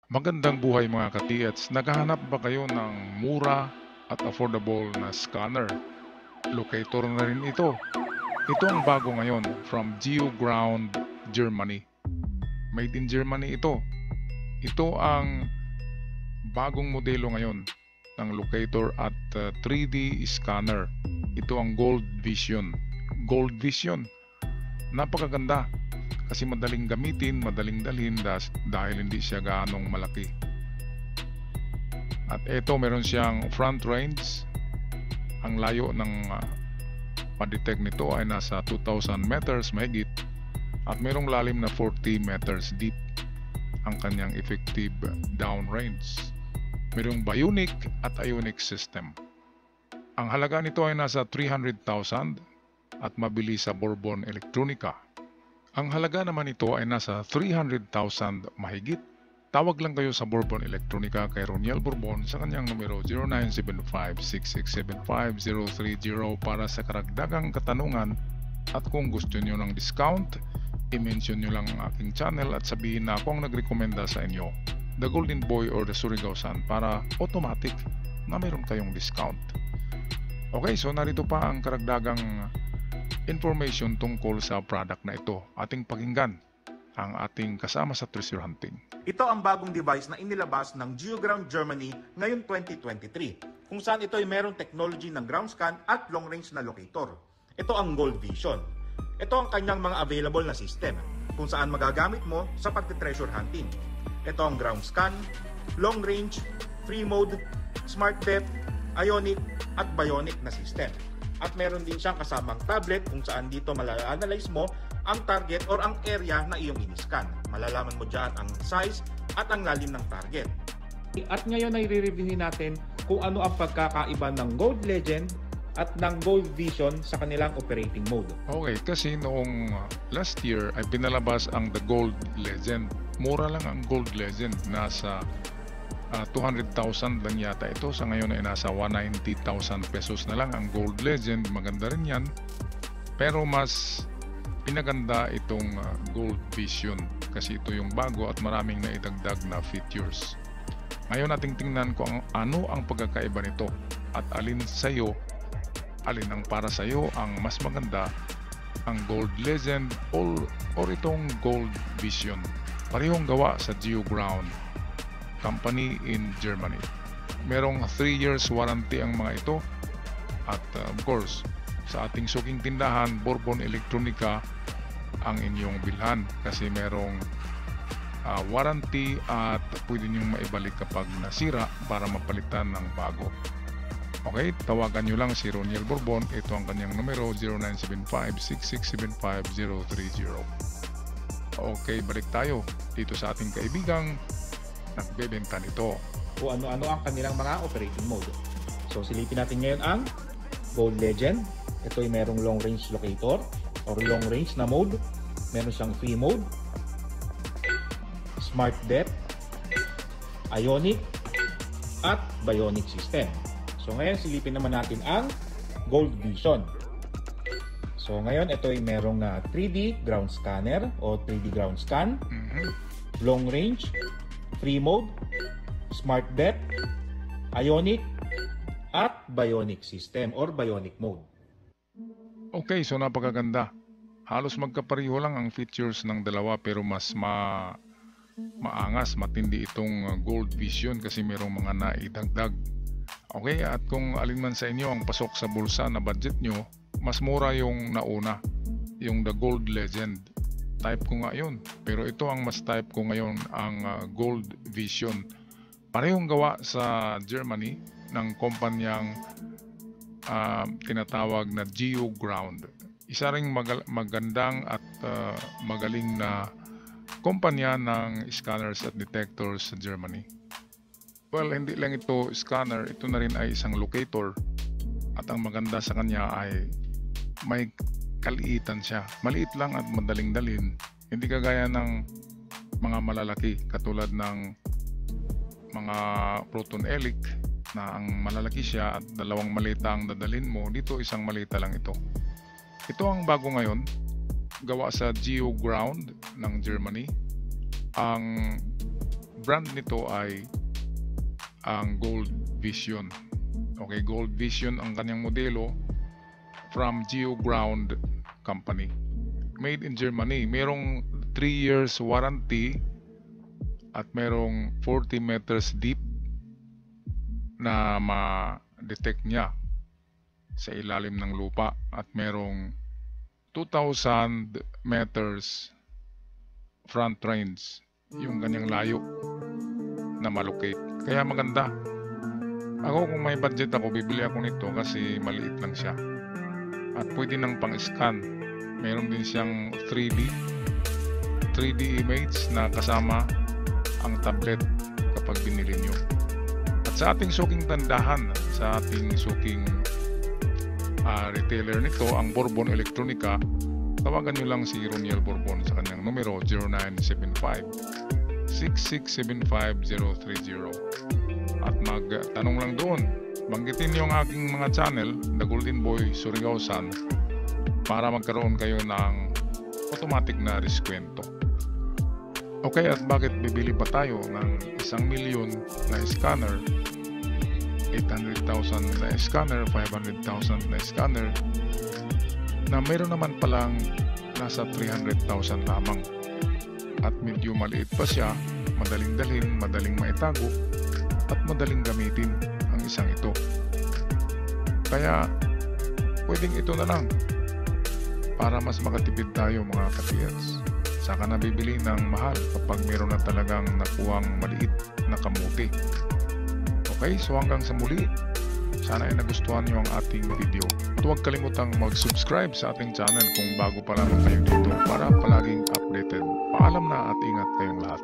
Magandang buhay mga ka-TH. Naghahanap ba kayo ng mura at affordable na scanner? Locator na rin ito. Ito ang bago ngayon from GeoGround, Germany. Made in Germany ito. Ito ang bagong modelo ngayon ng locator at 3D scanner. Ito ang Gold Vision. Gold Vision. Napakaganda kasi madaling gamitin, madaling dalhin dahil hindi siya gaanong malaki. At ito meron siyang front range. Ang layo ng ma-detect nito ay nasa 2,000 meters mahigit at merong lalim na 40 meters deep ang kanyang effective downrange. Merong bionic at ionic system. Ang halaga nito ay nasa 300,000 at mabili sa Bourbon Electronica. Ang halaga naman nito ay nasa 300,000 mahigit. Tawag lang kayo sa Bourbon Electronica kay Roniel Bourbon sa kanyang numero 0975-6675-030 para sa karagdagang katanungan at kung gusto niyo ng discount, i-mention nyo lang ang aking channel at sabihin na ako ang nagrekomenda sa inyo, The Golden Boy or The Surigao-san, para automatic na mayroon kayong discount. Okay, so narito pa ang karagdagang information tungkol sa product na ito. Ating pakinggan ang ating kasama sa treasure hunting. Ito ang bagong device na inilabas ng GeoGround Germany ngayong 2023, kung saan ito ay merong technology ng ground scan at long range na locator. Ito ang Gold Vision. Ito ang kanyang mga available na system kung saan magagamit mo sa pagte-treasure hunting. Ito ang ground scan, long range, free mode, smart depth, ionic at bionic na system. At meron din siyang kasamang tablet kung saan dito malala-analyze mo ang target or ang area na iyong in-scan. Malalaman mo dyan ang size at ang lalim ng target. At ngayon ay re-reviewin natin kung ano ang pagkakaiba ng Gold Legend at ng Gold Vision sa kanilang operating mode. Okay, kasi noong last year ay pinalabas ang The Gold Legend. Mura lang ang Gold Legend. Nasa 200,000 lang yata ito. Sa ngayon ay nasa 190,000 pesos na lang ang Gold Legend. Maganda rin yan. Pero mas pinaganda itong Gold Vision kasi ito yung bago at maraming naidagdag na features. Ngayon nating tingnan kung ano ang pagkakaiba nito at alin ang para sa iyo ang mas maganda, ang Gold Legend or itong Gold Vision. Parehong gawa sa GeoGround company in Germany. Merong 3 years warranty ang mga ito at of course sa ating suking tindahan Bourbon Electronica ang inyong bilhan kasi merong warranty at pwede niyong maibalik kapag nasira para mapalitan ng bago. Okay, tawagan nyo lang si Roniel Bourbon. Ito ang kanyang numero 0975-6675-030. Okay, balik tayo dito sa ating kaibigang nagbebenta nito. Kung ano-ano ang kanilang mga operating mode. So silipin natin ngayon ang Gold Legend. Ito ay merong long range locator or long range na mode. Meron siyang free mode, smart depth, ionic at bionic system. So ngayon silipin naman natin ang Gold Vision. So ngayon ito ay merong 3D ground scanner o 3D ground scan, long range, free mode, smart depth, ionic at bionic system or bionic mode. Okay, so napakaganda. Halos magkapareho lang ang features ng dalawa pero mas maangas, matindi itong Gold Vision kasi merong mga naidagdag. Okay, at kung alin man sa inyo ang pasok sa bulsa na budget nyo, mas mura yung nauna, yung The Gold Legend. Type ko nga yun, pero ito ang mas type ko ngayon, ang Gold Vision. Parehong gawa sa Germany ng kumpanyang tinatawag na GeoGround. Isa ring magandang at magaling na kumpanya ng scanners at detectors sa Germany. Well, hindi lang ito scanner, ito na rin ay isang locator. At ang maganda sa kanya ay may kaliitan siya. Maliit lang at madaling dalhin. Hindi kagaya ng mga malalaki katulad ng mga proton elic na ang malalaki siya at dalawang malita ang dadalhin mo. Dito isang malita lang ito. Ito ang bago ngayon, gawa sa GeoGround ng Germany. Ang brand nito ay ang Gold Vision. Okay, Gold Vision ang kanyang modelo from GeoGround Company. Made in Germany. Merong 3 years warranty at merong 40 meters deep na ma-detect niya sa ilalim ng lupa at merong 2,000 meters front range yung kanyang layo na malocate. Kaya maganda. Ako kung may budget ako, bibili ako nito kasi maliit lang siya. At pwede nang pang-scan. Meron din siyang 3D image na kasama ang tablet kapag binili nyo. At sa ating suking tandahan, sa ating suking retailer nito, ang Bourbon Electronica, tawagan nyo lang si Roniel Bourbon sa kanyang numero 0975-6675-030 at magtanong lang doon. Banggitin nyo ang aking mga channel, The Golden Boy Surigao San, para magkaroon kayo ng automatic na diskwento. Okay, at bakit bibili pa tayo ng 1,000,000 na scanner, 800,000 na scanner, 500,000 na scanner, na mayroon naman palang nasa 300,000 lamang at medyo maliit pa siya, madaling dalhin, madaling maitago at madaling gamitin ang isang ito. Kaya pwedeng ito na lang para mas makatipid tayo mga ka-TLs. Saka na bibili ng mahal kapag mayroon na talagang nakuwang maliit na kamuti. Okay, so hanggang sa muli, sana ay nagustuhan nyo ang ating video. At huwag kalimutang mag-subscribe sa ating channel kung bago pa lamang kayo dito para palaging updated. Paalam na at ingat kayong lahat.